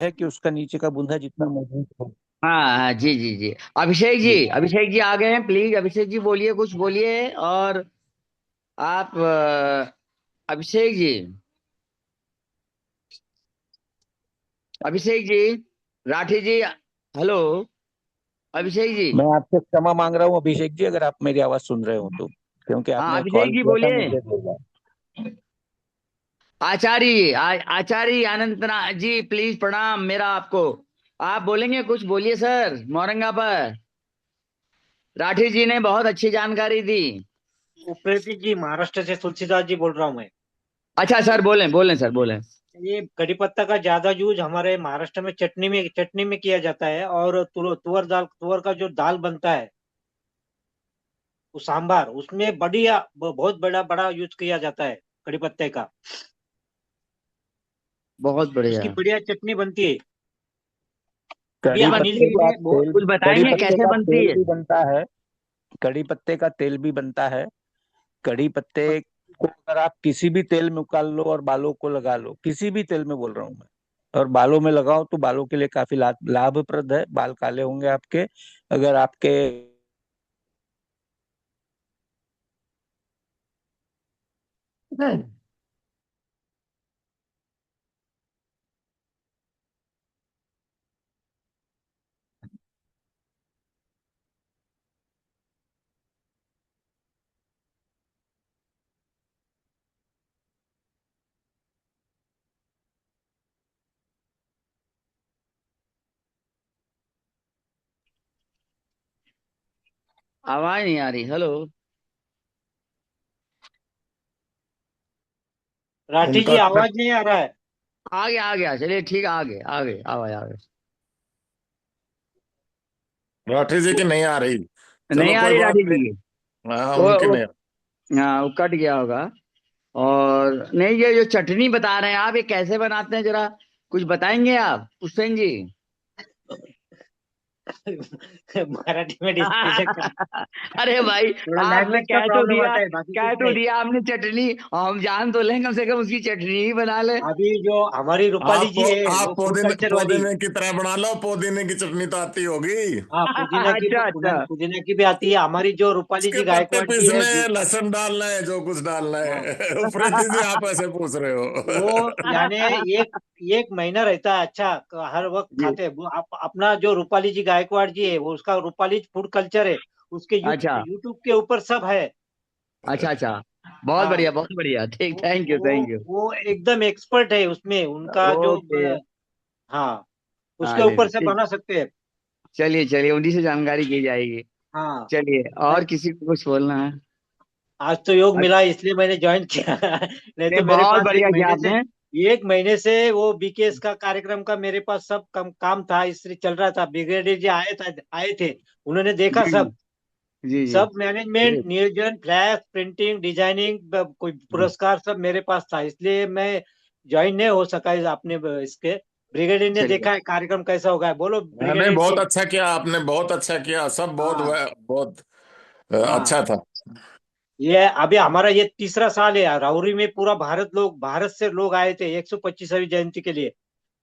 है कि उसका नीचे का बूंदा जितना मजबूत हो। हाँ हाँ, जी जी जी। अभिषेक जी। जी, अभिषेक जी आ गए हैं, प्लीज अभिषेक जी बोलिए, कुछ बोलिए। और आप अभिषेक जी, अभिषेक जी, राठी जी, हेलो, अभिषेक जी। मैं आपसे क्षमा मांग रहा हूँ अभिषेक जी, अगर आप मेरी आवाज सुन रहे हो तो, क्योंकि हाँ आपने अभिषेक कॉल जी किया था बोलिए। मुझे बोला। आचार्य आचार्य अनंतना जी, प्लीज प्रणाम मेरा आपको। आप बोलेंगे कुछ, बोलिए सर, मोरंगा पर। राठी जी ने बहुत अच्छी जानकारी दी। उप्रेती जी, महाराष्ट्र से तुलसीदास जी बोल रहा हूँ मैं। अच्छा सर, बोलें बोलें सर, बोलें। ये कड़ी पत्ता का ज्यादा यूज हमारे महाराष्ट्र में चटनी में किया जाता है। और तुअर का जो दाल बनता है, वो सांबार, उसमें बहुत बड़ा बड़ा यूज किया जाता है कड़ी पत्ते का। बहुत उसकी बढ़िया। बढ़िया चटनी बनती है। अभी कड़ी अनिल पत्ते जी का ने तेल, कुछ कड़ी बताएंगे पत्ते कैसे का बनती तेल है? भी बनता है। कड़ी पत्ते का तेल भी बनता है। कड़ी पत्ते को अगर आप किसी भी तेल में उकाल लो और बालों को लगा लो, किसी भी तेल में बोल रहा हूँ मैं, और बालों में लगाओ तो बालों के लिए काफी लाभप्रद है। बाल काले होंगे आपके। अगर आपके आवाज नहीं आ रही, हेलो। राठी जी, उनका आवाज नहीं आ रहा है। आ गया, चलिए ठीक है, आ गए आवाज आ गए। राठी जी की नहीं आ रही। नहीं चलो आ कोई रही बात राठी जी की? नहीं। हाँ, वो उनकी वो नहीं। हाँ, वो कट गया होगा। और नहीं, ये जो चटनी बता रहे हैं आप, ये कैसे बनाते हैं जरा कुछ बताएंगे आप पुष्पेन जी? मराठी में डिस्कशन कर। अरे भाई, थोड़ा आपने लैंग्वेज का प्रॉब्लम आता है, बाकी कुछ कह तो नहीं। दिया आपने चटनी, और हम जान तो लें, कम से कम उसकी चटनी ही बना ले। अभी जो हमारी रूपाली जी है, आप वो फूड कल्चर वाली। पुदीने की तरह बना लो, पुदीने की चटनी तो आती होगी। हाँ, अच्छा अच्छा। पुदीना की भी आती है। हमारी जो रूपाली उसके जी पत्ते गायकवाड़ जी है पीसने हैं, लहसुन डालना है, जो कुछ डालना हाँ, है। उप्रेती जी आप ऐसे पूछ रहे वो हो। यानी एक एक महीना रहता है। अच्छा, हर वक्त जी। खाते हैं वो। अपना जो रूपाली जी गायकवाड़ जी है, वो उसका रूपाली फूड कल्चर है। उसके अच्छा यूट्यूब के ऊपर सब है। अच्छा अच्छा। बहुत हाँ, बढ़िया, बहुत बढ़िया, ठीक, वो थैंक यू वो थैंक यू। वो एकदम एक्सपर्ट है उसमें। उनका जो ओके। हाँ, हाँ उसके नहीं ऊपर नहीं, से ठीक। बना सकते हैं। चलिए चलिए, उन्हीं से जानकारी की जाएगी। हाँ, चलिए, मैं और किसी को कुछ बोलना है? आज तो योग अच्छा, मिला इसलिए मैंने ज्वाइन किया। नहीं नहीं तो मेरे बहुत पास बढ़िया किया आपने। एक महीने से वो बीकेएस का कार्यक्रम का मेरे पास सब काम था, इसलिए चल रहा था। ब्रिगेडियर जी आए थे। उन्होंने देखा जी सब जी जी। सब मैनेजमेंट, ग्रेट। नियोजन, फ्लैश प्रिंटिंग, डिजाइनिंग, कोई पुरस्कार सब मेरे पास था। इसलिए मैं ज्वाइन नहीं हो सका आपने इसके। ब्रिगेडियर ने चलिए। देखा है कार्यक्रम कैसा होगा। बोलो नहीं, ब्रिगेडियर बहुत जी। अच्छा किया आपने, बहुत अच्छा किया, सब बहुत हाँ बहुत हाँ। अच्छा था। ये अभी हमारा ये तीसरा साल है। राउरी में पूरा भारत से लोग आए थे 125वीं जयंती के लिए।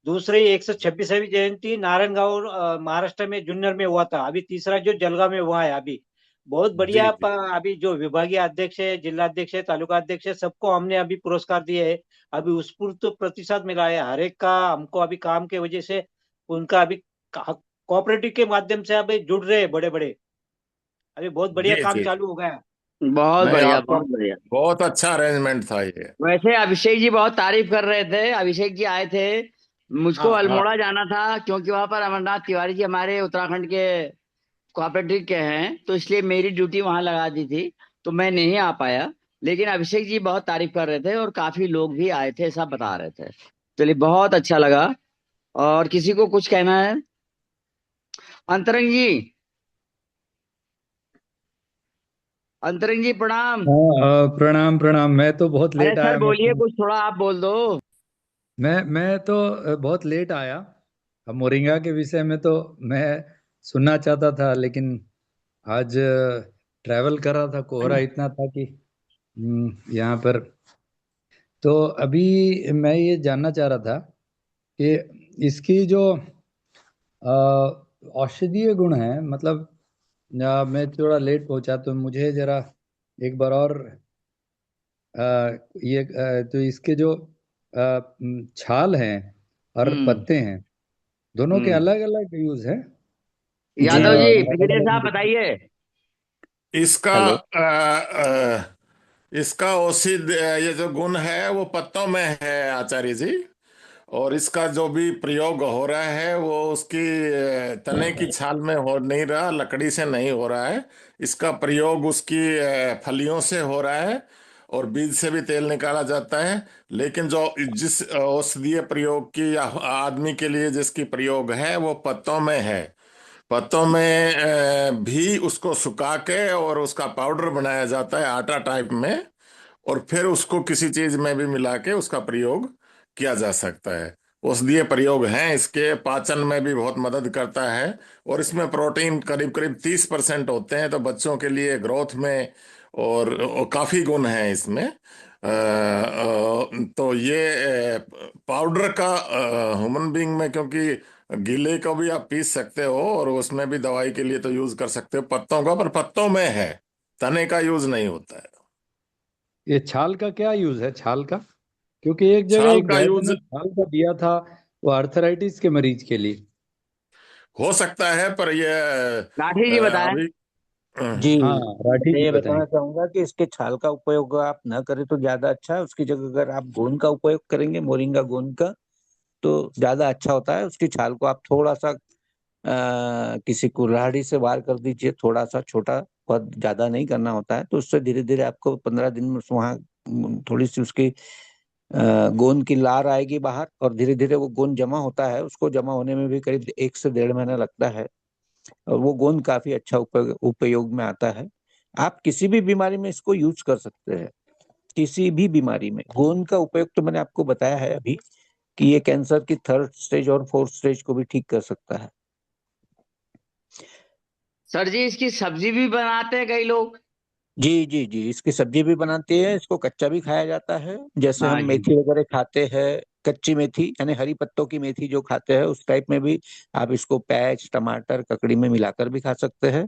दूसरी 126वीं जयंती नारायणगांव महाराष्ट्र में जुन्नर में हुआ था। अभी तीसरा जो जलगांव में हुआ है अभी। बहुत जी बढ़िया। जी। अभी जो विभागीय अध्यक्ष है, जिला अध्यक्ष है, तालुका अध्यक्ष है, सबको हमने अभी पुरस्कार दिए है। अभी उत्स्फूर्त प्रतिसाद मिला है हर एक का हमको। अभी काम के वजह से उनका अभी कोऑपरेटिव के माध्यम से अभी जुड़ रहे हैं बड़े बड़े। अभी बहुत बढ़िया जी काम जी। चालू हो गया है। बहुत नहीं, बढ़िया, आपका बहुत बढ़िया। बहुत अच्छा अरेंजमेंट था ये। वैसे अभिषेक जी बहुत तारीफ कर रहे थे, अभिषेक जी आए थे। मुझको हाँ अल्मोड़ा हाँ जाना था, क्योंकि वहां पर अमरनाथ तिवारी जी हमारे उत्तराखंड के कोऑपरेटिव के हैं, तो इसलिए मेरी ड्यूटी वहां लगा दी थी, तो मैं नहीं आ पाया। लेकिन अभिषेक जी बहुत तारीफ कर रहे थे, और काफी लोग भी आए थे, सब बता रहे थे। चलिए, बहुत अच्छा लगा। और किसी को कुछ कहना है? अंतरंग जी, अंतरंग जी प्रणाम। हाँ, प्रणाम प्रणाम। मैं तो बहुत अरे लेट सर आया। बोलिए कुछ, थोड़ा आप बोल दो। मैं तो बहुत लेट आया। अब मोरिंगा के विषय में तो मैं सुनना चाहता था, लेकिन आज ट्रैवल कर रहा था, कोहरा इतना था कि यहाँ पर। तो अभी मैं ये जानना चाह रहा था कि इसकी जो औषधीय गुण है, मतलब मैं थोड़ा लेट पहुंचा तो मुझे जरा एक बार और तो इसके जो छाल हैं और हम्म। पत्ते हैं, दोनों के हम्म। अलग अलग यूज है। जी यादव जी, अलग ब्रिगेडियर साहब अलग। बताइए। इसका हेलो। इसका औषध ये जो गुण है वो पत्तों में है आचार्य जी। और इसका जो भी प्रयोग हो रहा है वो उसकी तने की छाल में हो नहीं रहा, लकड़ी से नहीं हो रहा है। इसका प्रयोग उसकी फलियों से हो रहा है और बीज से भी तेल निकाला जाता है। लेकिन जो जिस औषधीय प्रयोग की या आदमी के लिए जिसकी प्रयोग है वो पत्तों में है। पत्तों में भी उसको सुखा के और उसका पाउडर बनाया जाता है आटा टाइप में। और फिर उसको किसी चीज में भी मिला के उसका प्रयोग किया जा सकता है। औषधीय प्रयोग हैं इसके, पाचन में भी बहुत मदद करता है। और इसमें प्रोटीन करीब करीब 30% होते हैं, तो बच्चों के लिए ग्रोथ में और काफी गुण हैं इसमें। तो ये पाउडर का ह्यूमन बीइंग में, क्योंकि गीले को भी आप पीस सकते हो और उसमें भी दवाई के लिए तो यूज कर सकते हो पत्तों का, पर पत्तों में है, तने का यूज नहीं होता है। ये छाल का क्या यूज है, छाल का? क्योंकि एक जगह छाल एक का वैद्य यूज ने छाल का दिया था, वो अर्थराइटिस के मरीज के लिए। हो सकता है, पर ये राठी जी बताएं। अभी जी, हाँ, राठी मैं जी ये बताएं। बताना चाहूंगा कि इसके छाल का उपयोग आप न करें तो ज्यादा अच्छा है। उसकी जगह अगर आप गोंद का उपयोग करेंगे, मोरिंगा गोंद का, तो ज्यादा अच्छा होता है। उसकी छाल को आप थोड़ा सा किसी कुल्हाड़ी से वार कर दीजिए, थोड़ा सा छोटा, बहुत ज्यादा नहीं करना होता है। तो उससे धीरे धीरे आपको 15 दिन में वहाँ थोड़ी सी उसकी गोंद की लार आएगी बाहर, और धीरे धीरे वो गोंद जमा होता है। उसको जमा होने में भी करीब 1 से 1.5 महीना लगता है। और वो गोंद काफी अच्छा उपयोग में आता है। आप किसी भी बीमारी में इसको यूज कर सकते हैं। किसी भी बीमारी में गोंद का उपयोग तो मैंने आपको बताया है अभी, कि ये कैंसर की 3rd स्टेज और 4th स्टेज को भी ठीक कर सकता है। सर जी, इसकी सब्जी भी बनाते हैं कई लोग। जी जी जी, इसकी सब्जी भी बनाती है, इसको कच्चा भी खाया जाता है। जैसे हम हाँ जी। मेथी वगैरह खाते हैं, कच्ची मेथी यानी हरी पत्तों की मेथी जो खाते हैं, उस टाइप में भी आप इसको प्याज टमाटर ककड़ी में मिलाकर भी खा सकते हैं।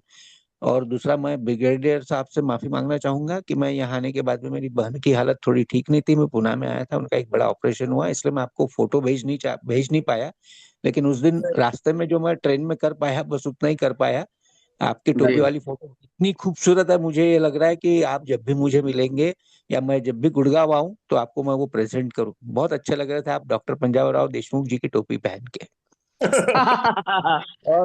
और दूसरा, मैं ब्रिगेडियर साहब से माफी मांगना चाहूंगा कि मैं यहाँ आने के बाद में मेरी बहन की हालत थोड़ी ठीक नहीं थी। मैं पुणे में आया था, उनका एक बड़ा ऑपरेशन हुआ, इसलिए मैं आपको फोटो भेज नहीं पाया। लेकिन उस दिन रास्ते में जो मैं ट्रेन में कर पाया, बस उतना ही कर पाया। आपकी टोपी जी। वाली फोटो इतनी खूबसूरत है, मुझे ये लग रहा है कि आप जब भी मुझे मिलेंगे या मैं जब भी गुड़गांव आऊं तो आपको मैं वो प्रेजेंट करूं। बहुत अच्छे लग रहे थे आप डॉक्टर पंजाब राव देशमुख जी की टोपी पहन के। और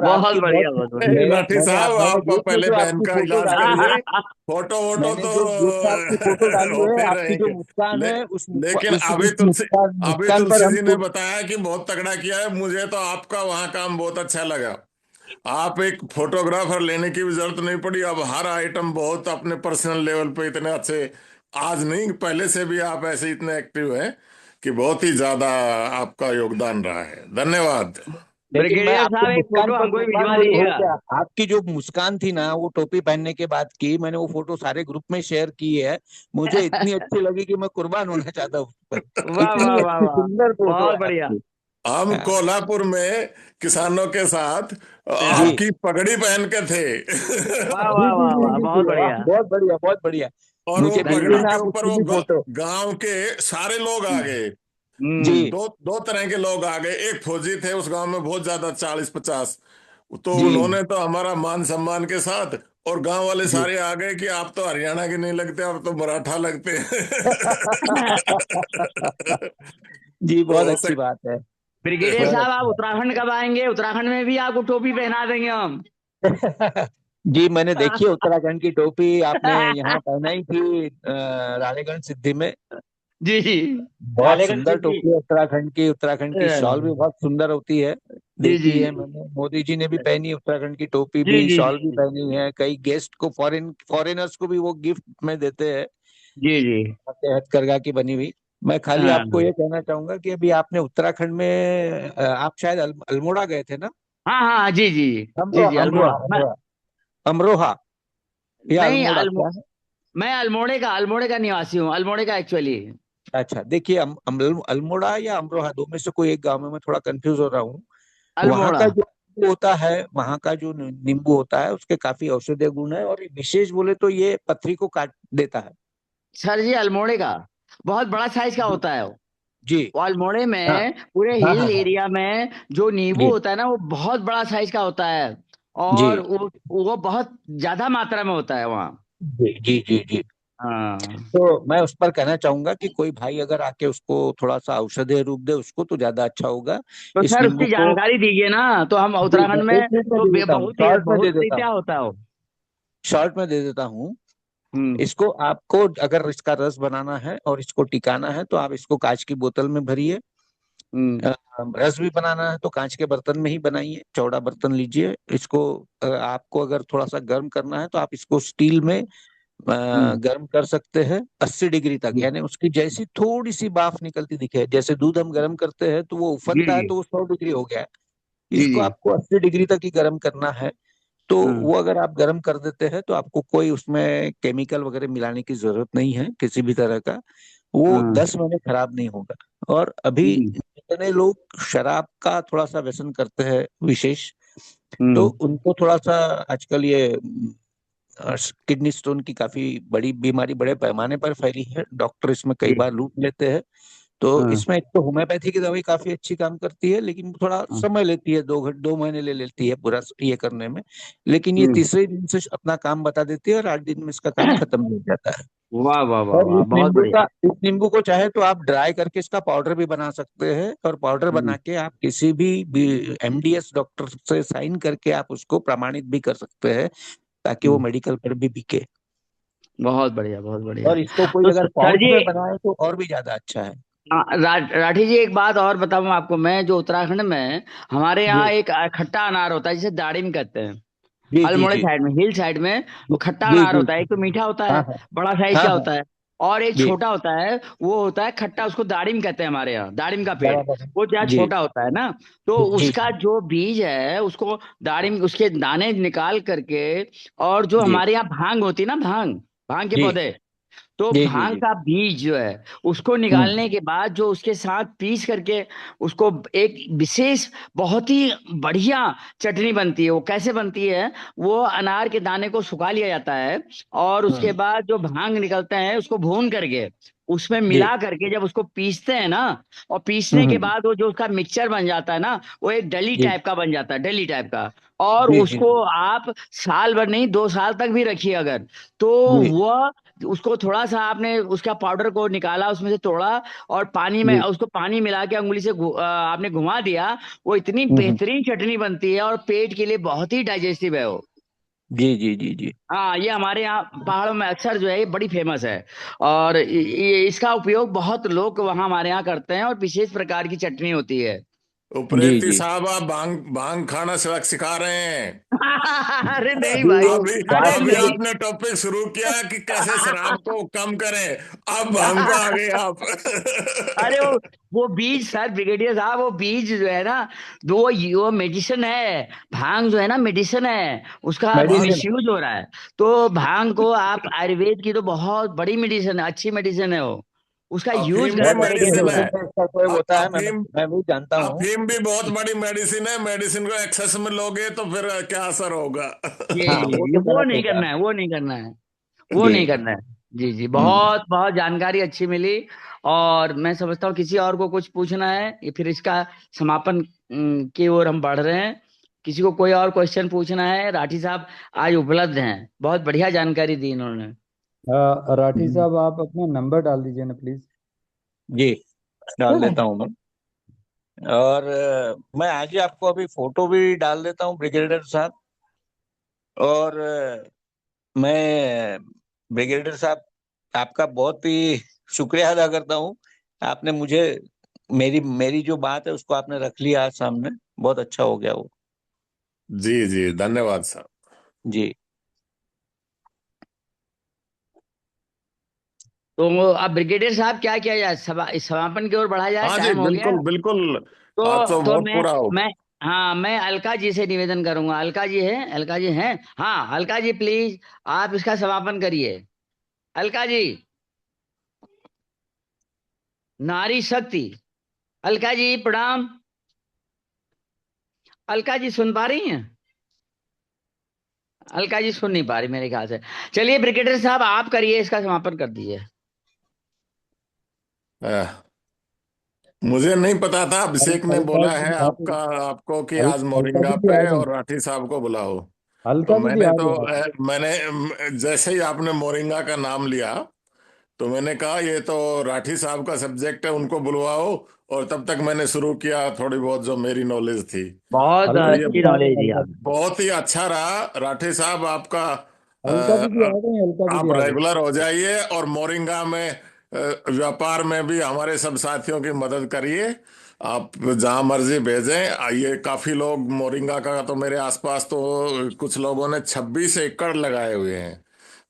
बहुत आपकी बहुत, बढ़िया, बहुत नहीं, मेरा लाठी साहब, मैंने आप ग्रुप में पहले जो बहन आपकी का फोटो इलाज डाली है, करिए। फोटो वोटो मैंने तो जो ग्रुप में आपकी फोटो डाली है, होते आपकी जो रहेंगे। मुस्कान ले, है, लेकिन उस मुस्कान अभी मुस्कान पर तुलसी हम जी ने बताया कि बहुत तगड़ा किया है। मुझे तो आपका वहाँ काम बहुत अच्छा लगा। आप एक फोटोग्राफर लेने की भी जरूरत नहीं पड़ी। अब हर आइटम बहुत अपने पर्सनल लेवल पे इतने अच्छे, आज नहीं पहले से भी आप ऐसे इतने एक्टिव हैं कि बहुत ही ज्यादा आपका योगदान रहा है। धन्यवाद। लेकिन मैं ब्रिगेडियर आपकी साहब, एक मुस्कान फोटो पर हमको भी कुर्बान भिजवा हो दीजिएगा। गया। आपकी जो मुस्कान थी ना, वो टोपी पहनने के बाद की, मैंने वो फोटो सारे ग्रुप में शेयर की है। मुझे इतनी अच्छी लगी कि मैं कुर्बान होना चाहता हूँ उस पर। वाह वाह इतनी वाह अच्छी वाह। सुंदर फोटो बहुत है बढ़िया। आपकी। हम हाँ, कोल्हापुर में किसानों के साथ हाँ। जी आपकी पगड़ी पहन के थे। वाह जी वाह जी वाह जी वाह, जी जी, बहुत वाह, बढ़िया। बहुत बढ़िया बहुत बढ़िया। और वो मुझे भेजिए पगड़ी ना के आप ऊपर उसकी वो भी फोटो। गांव के सारे लोग आ गए। हम्म। जी दो दो तरह के लोग आ गए। एक फौजी थे उस गांव में बहुत ज्यादा, 40-50। तो जी उन्होंने तो हमारा मान सम्मान के साथ, और गांव वाले जी। सारे आ गए कि आप तो हरियाणा के नहीं लगते, आप तो मराठा लगते हैं। जी, तो बहुत हो अच्छी बात है। ब्रिगेडियर बहुत साहब, अच्छी आप बात उत्तराखंड कब आएंगे? उत्तराखंड में भी आपको टोपी पहना देंगे हम। है। जी, मैंने देखी है उत्तराखंड की टोपी, आपने यहाँ पहनाई थी रानीगंज सिद्धि में। जी जी। बहुत रालेगन सुंदर सिद्धि। टोपी है उत्तराखंड की। उत्तराखंड की शॉल भी बहुत सुंदर होती है। जी जी देखी है मैंने, मोदी जी ने भी पहनी है उत्तराखंड की टोपी जी भी, जी शॉल भी जी पहनी है। कई गेस्ट को, फॉरेनर्स को भी वो गिफ्ट में देते हैं, जी जी। हथकरघा की बनी हुई। मैं खाली हाँ आपको ये कहना चाहूंगा कि अभी आपने उत्तराखंड में आप शायद अल्मोड़ा गए थे ना? हाँ हाँ, जी जी जी अमरोहा जी, अमरोहा अल्मोड़ा। मैं अमरोहा अमरोहा या नहीं, अल्मोड़ा क्या है? मैं अल्मोड़े का निवासी हूँ, अल्मोड़े का एक्चुअली। अच्छा देखिए, अल्मोड़ा या अमरोहा, दो में से कोई एक गांव में मैं थोड़ा कंफ्यूज हो रहा हूँ। वहां अल्मोड़ा। का जो नींबू होता है, वहां का जो नींबू होता है उसके काफी औषधीय गुण है, और विशेष बोले तो ये पथरी को काट देता है। सर जी अल्मोड़े का बहुत बड़ा साइज का जी होता है वो। जी। अल्मोड़े हाँ में पूरे हाँ हिल हाँ हाँ। एरिया में जो नींबू जी होता है ना वो बहुत बड़ा साइज का होता है। जी और वो बहुत ज्यादा मात्रा में होता है वहाँ। जी जी जी जी। हाँ। तो मैं उस पर कहना चाहूंगा कि कोई भाई अगर आके उसको थोड़ा सा औषधीय रूप दे उसको, तो ज्यादा अच्छा होगा। तो इस सर नींबू उसकी को, जानकारी दीजिए ना, तो हम जी मैं उत्तराखंड एक में मिनट में तो दे देता हूँ, बहुत ही शॉर्ट में दे बहुत देता क्या हूँ, होता है वो। शॉर्ट में दे देता हूँ। हम्म। इसको आपको अगर इसका रस बनाना है और इसको टिकाना है, तो आप इसको कांच की बोतल में भरिए। हम्म। अ, रस भी बनाना है तो कांच के बर्तन में ही बनाइए, चौड़ा बर्तन लीजिए इसको। आपको अगर थोड़ा सा गर्म करना है तो आप इसको स्टील में हम्म। गर्म कर सकते हैं 80 डिग्री तक, हम्म। यानी उसकी जैसी थोड़ी सी भाप निकलती दिखे, जैसे दूध हम गर्म करते हैं तो वो जी उफनता है, जी तो वो 100 डिग्री हो गया है। जी इसको जी। आपको 80 डिग्री तक ही गर्म करना है। तो हाँ वो अगर आप गर्म कर देते हैं तो आपको कोई उसमें केमिकल वगैरह मिलाने की जरूरत नहीं है किसी भी तरह का। वो हाँ। 10 महीने खराब नहीं होगा। और अभी हम्म। जितने लोग शराब का थोड़ा सा व्यसन करते हैं विशेष, तो हम्म। उनको थोड़ा सा आजकल ये किडनी स्टोन की काफी बड़ी बीमारी बड़े पैमाने पर फैली है, डॉक्टर इसमें कई जी। बार लूट लेते हैं। तो हाँ इसमें एक तो होम्योपैथी की दवाई काफी अच्छी काम करती है, लेकिन थोड़ा हाँ। समय लेती है, 2 महीने ले लेती है पूरा ये करने में। लेकिन ये हम्म। तीसरे दिन से अपना काम बता देती है और 8 दिन में इसका काम खत्म हो जाता है। वाह वाह वाह और वाह, बहुत बढ़िया। इस नींबू को चाहे तो आप ड्राई करके इसका पाउडर भी बना सकते हैं, और पाउडर हम्म। बना के आप किसी भी एमडीएस डॉक्टर से साइन करके आप उसको प्रमाणित भी कर सकते हैं, ताकि वो हम्म। मेडिकल पर भी बिके। बहुत बढ़िया बहुत बढ़िया। और इसको कोई तो अगर सर पाउच जी, में बनाए तो और भी ज्यादा अच्छा है। राठी जी एक बात और बताऊं आपको, मैं जो उत्तराखंड में हमारे यहाँ जी एक खट्टा अनार होता है जिसे दाड़िम कहते हैं। जी जी अल्मोड़े जी साइड में, हिल साइड में वो खट्टा जी अनार जी होता है। एक तो मीठा होता हाँ है, हाँ बड़ा साइज हाँ का हाँ। होता है। और एक जी छोटा होता है, वो होता है खट्टा, उसको दाड़िम कहते हैं हमारे यहाँ, दाड़िम का पेड़। बराबर है। वो क्या जी छोटा होता है ना। तो जी उसका जो बीज है उसको दाड़िम, उसके दाने निकाल करके, और जो जी हमारे यहाँ भांग होती है ना, भांग, भांग के जी पौधे, तो जी जी भांग जी। का बीज जो है उसको हम्म निकालने के बाद जो उसके साथ पीस करके उसको एक विशेष बहुत ही बढ़िया चटनी बनती है। वो कैसे बनती है? वो अनार के दाने को सुखा लिया जाता है, और उसके हम्म। बाद जो भांग निकलते हैं उसको भून करके उसमें जी मिला करके जब उसको पीसते हैं ना, और पीसने के हम्म। बाद वो जो उसका मिक्सचर बन जाता है ना, वो एक डली जी टाइप का बन जाता है, डली टाइप का। और जी जी उसको आप साल भर नहीं, 2 साल तक भी रखिए अगर, तो जी वह, उसको थोड़ा सा आपने उसका पाउडर को निकाला, उसमें से तोड़ा, और पानी में जी। उसको पानी मिला के अंगुली से आपने घुमा दिया, वो इतनी हम्म। बेहतरीन चटनी बनती है और पेट के लिए बहुत ही डाइजेस्टिव है वो। जी जी जी जी। हाँ, ये हमारे यहाँ पहाड़ों में अक्सर जो है ये बड़ी फेमस है। और इसका उपयोग बहुत लोग वहाँ हमारे यहाँ करते हैं, और विशेष प्रकार की चटनी होती है। जी उप्रेती जी। साहब, आप भांग भांग खाना सिखा रहे हैं। अरे नहीं अभी भाई, अभी अरे बात अभी यही, नहीं। आपने टॉपिक शुरू किया कि कैसे शराब को कम करें, अब भांग पे आ गए आप। अरे वो बीज सर, ब्रिगेडियर साहब, वो बीज जो है ना, दो वो मेडिसिन है। भांग जो है ना मेडिसिन है, उसका मेडिसिन। मिसयूज हो रहा है। तो भांग को आप, आयुर्वेद की तो बहुत बड़ी मेडिसिन है, अच्छी मेडिसिन है वो, उसका यूज अफीम भी गलत बहुत अच्छी तरीके से हो मेडिसिन रहा है। मेडिसिन है, इसका प्रयोग होता है, अफीम मैं भी जानता हूँ। अफीम भी बहुत बड़ी मेडिसिन है। मेडिसिन को एक्सेस में लोगे तो फिर क्या असर होगा? है। हाँ वो ये तो वो गलत नहीं होगा। करना है, वो नहीं करना है, वो जी। नहीं करना है। जी जी, हम्म। बहुत बहुत जानकारी अच्छी मिली। और मैं समझता हूँ किसी और को कुछ पूछना है, या फिर इसका समापन की ओर हम बढ़ रहे हैं। किसी को कोई और क्वेश्चन पूछना है? राठी साहब आज उपलब्ध हैं, बहुत बढ़िया जानकारी दी इन्होंने। राठी हम्म। साहब आप अपना नंबर डाल दीजिए ना प्लीज। जी डाल देता हूँ मैं। और मैं आज ही आपको अभी फोटो भी डाल देता हूँ ब्रिगेडियर साहब। और मैं ब्रिगेडियर साहब आपका बहुत ही शुक्रिया अदा करता हूँ। आपने मुझे, मेरी मेरी जो बात है उसको आपने रख लिया आज सामने, बहुत अच्छा हो गया वो। जी जी, धन्यवाद साहब। जी। तो अब ब्रिगेडियर साहब क्या किया जाए, इस समापन की ओर बढ़ा जाए, हाँ जी, टाइम हो गया। बिल्कुल बिल्कुल। आज तो तो तो बहुत पूरा हो। मैं हाँ, मैं अलका जी से निवेदन करूंगा। अलका जी है, अलका जी हैं? हाँ, अलका जी प्लीज, आप इसका समापन करिए। अलका जी। नारी शक्ति। अलका जी प्रणाम। अलका जी सुन पा रही हैं? अलका जी सुन नहीं पा रही मेरे ख्याल से। चलिए ब्रिगेडियर साहब आप करिए, इसका समापन कर दीजिए। अ, मुझे नहीं पता था, अभिषेक ने अलका बोला है जी आ आपका आपको कि आज अलका मोरिंगा जी भी आ पे गई। और राठी साहब को बुलाओ। तो अलका जी भी मैंने आ तो गई आज। जैसे ही आपने मोरिंगा का नाम लिया तो मैंने कहा ये तो राठी साहब का सब्जेक्ट है, उनको बुलवाओ। और तब तक मैंने शुरू किया थोड़ी बहुत जो मेरी नॉलेज थी। बहुत अलका और ये जी अच्छी भी आ नॉलेज गई। दी अलका आपने। बहुत ही अच्छा रहा राठी साहब आपका। अलका जी भी अ, आ गई। अलका जी आप भी आ गई। रेगुलर हो जाइए और मोरिंगा में व्यापार में भी हमारे सब साथियों की मदद करिए। आप जहां मर्जी भेजें। ये काफी लोग मोरिंगा का तो मेरे आसपास तो कुछ लोगों ने 26 एकड़ लगाए हुए हैं।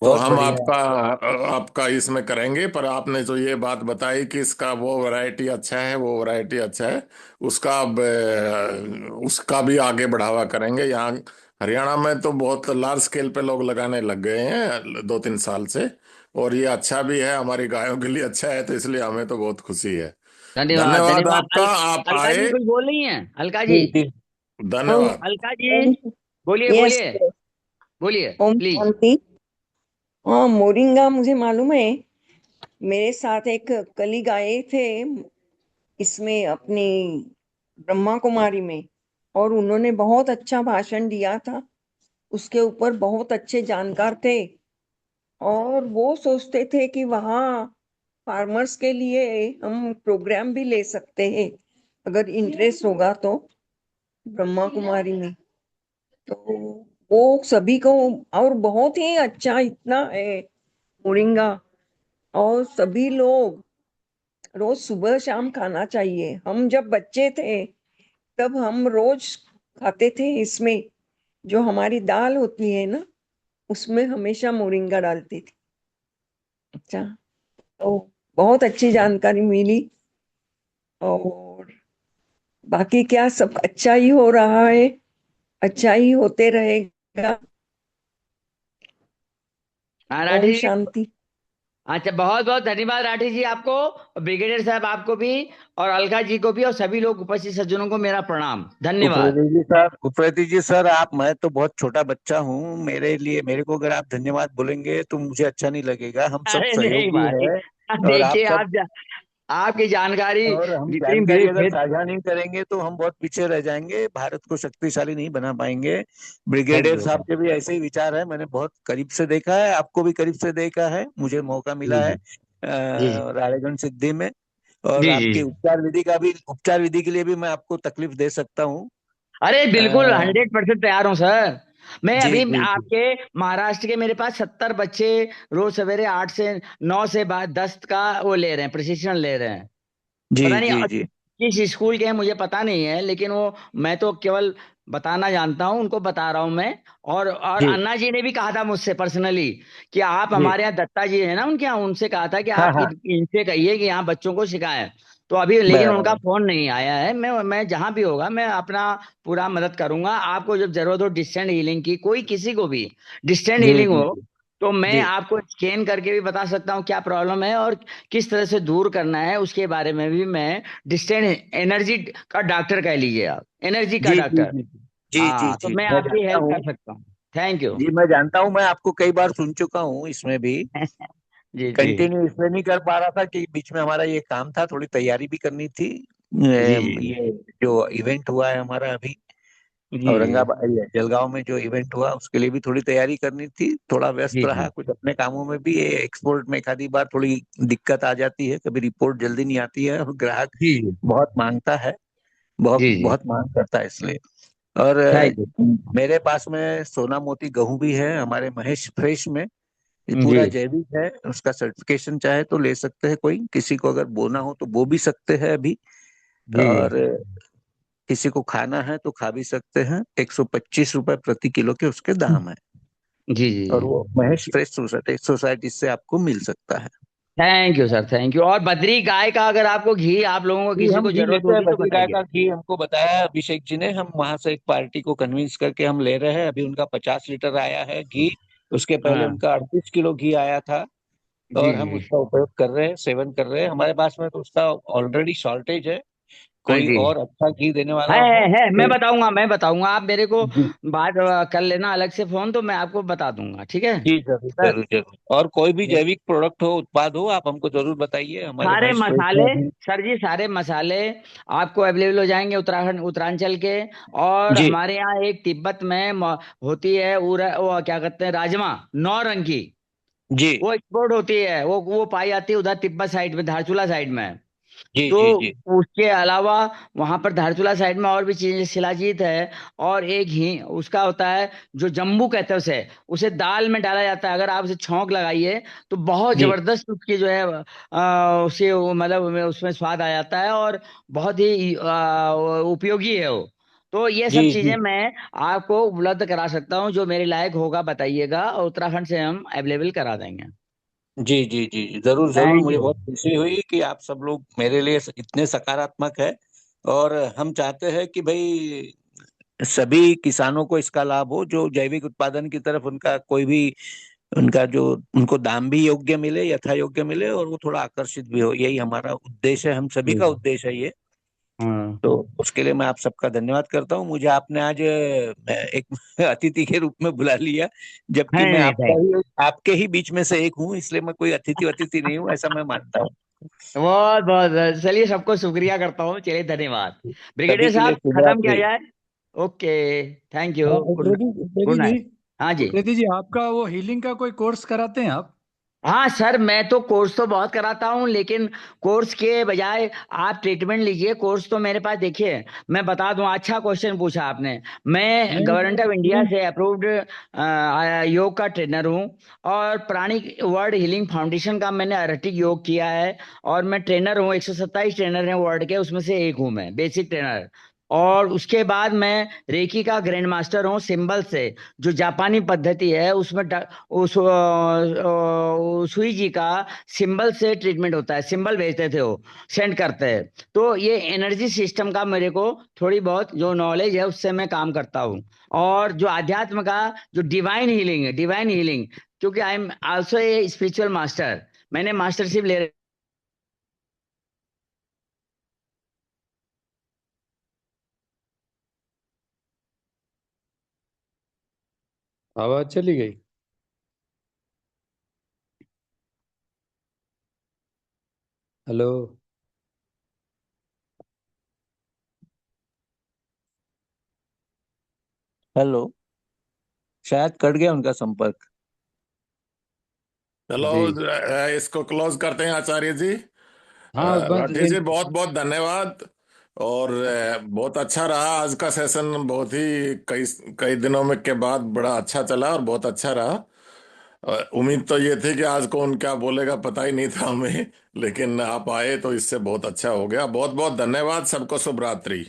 तो बहुत हम बढ़िया। आपका आपका इसमें करेंगे, पर आपने जो ये बात बताई कि इसका वो वैरायटी अच्छा है, वो वैरायटी अच्छा है, उसका अब उसका भी आगे बढ़ावा करेंगे। यहाँ हरियाणा में तो बहुत लार्ज स्केल पे लोग लगाने लग गए हैं 2-3 साल से। और ये अच्छा भी है, हमारी गायों के लिए अच्छा है, तो इसलिए हमें तो बहुत खुशी है। धन्यवाद धन्यवाद धन्यवाद। आपका, आप अलका आए। जी कुछ बोल रही हैं? अलका जी। जी जी। ओम धन्यवाद। अलका जी ओम बोलिए यस बोलिए। बोलिए ओम प्लीज। शांति। हाँ, मोरिंगा मुझे मालूम है। मेरे साथ एक कलीग आए थे इसमें अपनी ब्रह्मा कुमारी में, और उन्होंने बहुत अच्छा भाषण दिया था। उसके ऊपर बहुत अच्छे जानकार थे, और वो सोचते थे कि वहाँ फार्मर्स के लिए हम प्रोग्राम भी ले सकते हैं अगर इंटरेस्ट होगा तो, ब्रह्मा कुमारी में। तो वो सभी को, और बहुत ही अच्छा इतना है मोरिंगा, और सभी लोग रोज सुबह शाम खाना चाहिए। हम जब बच्चे थे तब हम रोज खाते थे इसमें, जो हमारी दाल होती है ना, उसमें हमेशा मोरिंगा डालती थी। अच्छा, तो बहुत अच्छी जानकारी मिली। और बाकी क्या, सब अच्छा ही हो रहा है, अच्छा ही होते रहेगा। हाँ ओम राठी जी। शांति। अच्छा बहुत बहुत धन्यवाद राठी जी आपको, और ब्रिगेडियर साहब आपको भी, और अलका जी को भी, और सभी लोग उपस्थित सज्जनों को मेरा प्रणाम, धन्यवाद। उप्रेती जी सर, आप, मैं तो बहुत छोटा बच्चा हूँ, मेरे लिए, मेरे को अगर आप धन्यवाद बोलेंगे तो मुझे अच्छा नहीं लगेगा। हम सब अरे नहीं सहयोगी भाई, है। और आप देखिए सब, आपकी जानकारी और हम जितनी जानकारी अगर भेद। साझा नहीं करेंगे तो हम बहुत पीछे रह जाएंगे, भारत को शक्तिशाली नहीं बना पाएंगे। Thank brigadier you. साहब के भी ऐसे ही विचार है, मैंने बहुत करीब से देखा है, आपको भी करीब से देखा है, मुझे मौका जी मिला है जी जी रालेगंज सिद्धि में। और जी जी आपकी जी। उपचार विधि के लिए भी मैं आपको तकलीफ दे सकता हूँ। अरे अ, बिल्कुल 100% तैयार हूँ सर। मैं जी अभी जी जी आपके महाराष्ट्र के, मेरे पास 70 बच्चे रोज सवेरे 8 से 9 से बाद 10 का वो ले रहे हैं, प्रशिक्षण ले रहे हैं। जी पता नहीं जी जी किस स्कूल के हैं मुझे पता नहीं है, लेकिन वो, मैं तो केवल बताना जानता हूँ, उनको बता रहा हूँ मैं। और जी अन्ना जी ने भी कहा था मुझसे पर्सनली कि आप जी। हमारे यहाँ दत्ता जी है ना, उनके यहाँ, उनसे कहा था कि हाँ आप हाँ। इनसे कहिए कि यहाँ बच्चों को सिखाएं। तो अभी लेकिन उनका बराबर। फोन नहीं आया है। मैं जहां भी होगा मैं अपना पूरा मदद करूंगा। आपको जब जरूरत हो डिस्टेंट हीलिंग की, कोई किसी को भी डिस्टेंट जी हीलिंग जी हो, जी तो मैं जी आपको स्कैन करके भी बता सकता हूँ क्या प्रॉब्लम है और किस तरह से दूर करना है, उसके बारे में भी मैं डिस्टेंट एनर्जी का डॉक्टर कह लीजिए आप, एनर्जी का जी जी डॉक्टर। जी जी जी हाँ, तो जी, मैं मैं आपकी जानता हेल्प हूँ। कर सकता हूँ। Thank you. जी मैं जानता हूँ, मैं आपको कई बार सुन चुका हूँ इसमें भी। जी जी कंटिन्यू इसलिए नहीं कर पा रहा था कि बीच में हमारा ये काम था, थोड़ी तैयारी भी करनी थी। जी जी ये जो इवेंट हुआ है हमारा अभी जी औरंगाबाद, ये जलगांव में जो इवेंट हुआ, उसके लिए भी थोड़ी तैयारी करनी थी, थोड़ा व्यस्त जी रहा, जी कुछ अपने कामों में भी। ये एक्सपोर्ट में एक आधी बार थोड़ी दिक्कत आ जाती है, कभी रिपोर्ट जल्दी नहीं आती है, और ग्राहक जी जी बहुत मांगता है, बहुत जी जी। बहुत मांग करता है इसलिए। और थैंक यू। मेरे पास में सोना मोती गेहूं भी है हमारे महेश फ्रेश में। ये जी पूरा जैविक है, उसका सर्टिफिकेशन चाहे तो ले सकते हैं, कोई किसी को अगर बोना हो तो बो भी सकते हैं अभी। जी जी और किसी को खाना है तो खा भी सकते हैं, 125 रुपए प्रति किलो के उसके दाम है। जी जी और वो जी। महेश फ्रेश सोसाइटी से आपको मिल सकता है। Thank you sir, thank you. और बद्री गाय का अगर आपको घी, आप लोगों को जी किसी हम को घी जरूरत लेते हैं, होगी तो बद्री गाय बताइए। का घी हमको बताया अभिषेक जी ने, हम वहां से एक पार्टी को कन्विंस करके हम ले रहे हैं। अभी उनका 50 लीटर आया है घी, उसके पहले हाँ उनका 38 किलो घी आया था। जी और हम जी। उसका उपयोग कर रहे हैं, सेवन कर रहे हैं। हमारे पास में तो उसका ऑलरेडी शॉर्टेज है। हाँ कोई जी। और अच्छा घी देने है वाला हो है, तो मैं बताऊंगा, आप मेरे को जी बात कर लेना अलग से फोन, तो मैं आपको बता दूंगा, ठीक है जी, जरूर सर। जरूर जरूर। और कोई भी जैविक प्रोडक्ट हो, उत्पाद हो, आप हमको जरूर बताइए। हमारे सारे भाई सुरेश मसाले, में भी। सर जी सारे मसाले आपको अवेलेबल हो जाएंगे उत्तराखंड उत्तरांचल के। और जी हमारे यहाँ एक तिब्बत में होती है वो क्या कहते हैं, राजमा, 9 रंग की, जी वो एक्सपोर्ट होती है, वो पाई जाती है उधर तिब्बत साइड में, धारचूला साइड में। जी तो जी जी उसके अलावा वहां पर धारचूला साइड में और भी चीजें, शिलाजीत है, और एक ही उसका होता है जो जम्बू कहते हैं उसे, उसे दाल में डाला जाता है। अगर आप उसे छौंक लगाइए तो बहुत जी जबरदस्त उसकी जो है उसे मतलब उसमें स्वाद आ जाता है, और बहुत ही उपयोगी है वो। तो ये जी सब जी चीजें मैं आपको उपलब्ध करा सकता हूँ, जो मेरे लायक होगा बताइएगा, और उत्तराखंड से हम अवेलेबल करा देंगे। जी जी जी जी, जरूर जरूर। थैंक मुझे यू। बहुत खुशी हुई कि आप सब लोग मेरे लिए इतने सकारात्मक है। और हम चाहते हैं कि भाई सभी किसानों को इसका लाभ हो, जो जैविक उत्पादन की तरफ उनका कोई भी, उनका जो, उनको दाम भी योग्य मिले, यथा योग्य मिले, और वो थोड़ा आकर्षित भी हो। यही हमारा उद्देश्य है, हम सभी का उद्देश्य है ये। हाँ। तो उसके लिए मैं आप सबका धन्यवाद करता हूँ। मुझे आपने आज एक अतिथि के रूप में बुला लिया, जबकि नहीं मैं नहीं, आपका ही, आपके ही बीच में से एक हूँ, इसलिए मैं कोई अतिथि अतिथि नहीं हूँ, ऐसा मैं मानता हूँ। बहुत बहुत चलिए, सबको शुक्रिया करता हूँ, चलिए धन्यवाद। सभी ब्रिगेडियर के लिए साहब शुभ खत्म किया रात्रि। जाए। ओके। Thank you. हाँ, गुड। गुड उपेंद्र जी, नाइट। हाँ जी। उपेंद्र जी, आपका वो हीलिंग का कोई कोर्स कराते हैं आप? हाँ सर, मैं तो कोर्स तो बहुत कराता हूँ, लेकिन कोर्स के बजाय आप ट्रीटमेंट लीजिए। कोर्स तो मेरे पास देखिए, मैं बता दूं, अच्छा क्वेश्चन पूछा आपने। मैं नहीं, गवर्नमेंट ऑफ इंडिया healing- से अप्रूव्ड योग का ट्रेनर हूँ, और प्राणिक वर्ल्ड हीलिंग फाउंडेशन का मैंने आरटिक योग किया है, और मैं ट्रेनर हूँ, 127 ट्रेनर हैं वर्ल्ड के, उसमें से एक हूँ मैं, बेसिक ट्रेनर। और उसके बाद मैं रेकी का ग्रैंड मास्टर हूँ, सिंबल से, जो जापानी पद्धति है उसमें उस सुई जी का सिंबल से ट्रीटमेंट होता है, सिंबल भेजते थे वो, सेंड करते हैं। तो ये एनर्जी सिस्टम का मेरे को थोड़ी बहुत जो नॉलेज है उससे मैं काम करता हूँ। और जो अध्यात्म का, जो डिवाइन हीलिंग है, डिवाइन हीलिंग, क्योंकि I am also a spiritual master, मैंने मास्टरशिप ले। आवाज चली गई। हेलो। हेलो। शायद कट गया उनका संपर्क। चलो, जी। इसको क्लोज करते हैं आचार्य जी। हाँ, बस राठी जी, बहुत बहुत धन्यवाद। और बहुत अच्छा रहा आज का सेशन, बहुत ही कई कई दिनों में के बाद बड़ा अच्छा चला और बहुत अच्छा रहा। उम्मीद तो ये थी कि आज कौन क्या बोलेगा पता ही नहीं था हमें, लेकिन आप आए तो इससे बहुत अच्छा हो गया। बहुत बहुत धन्यवाद, सबको शुभ रात्रि।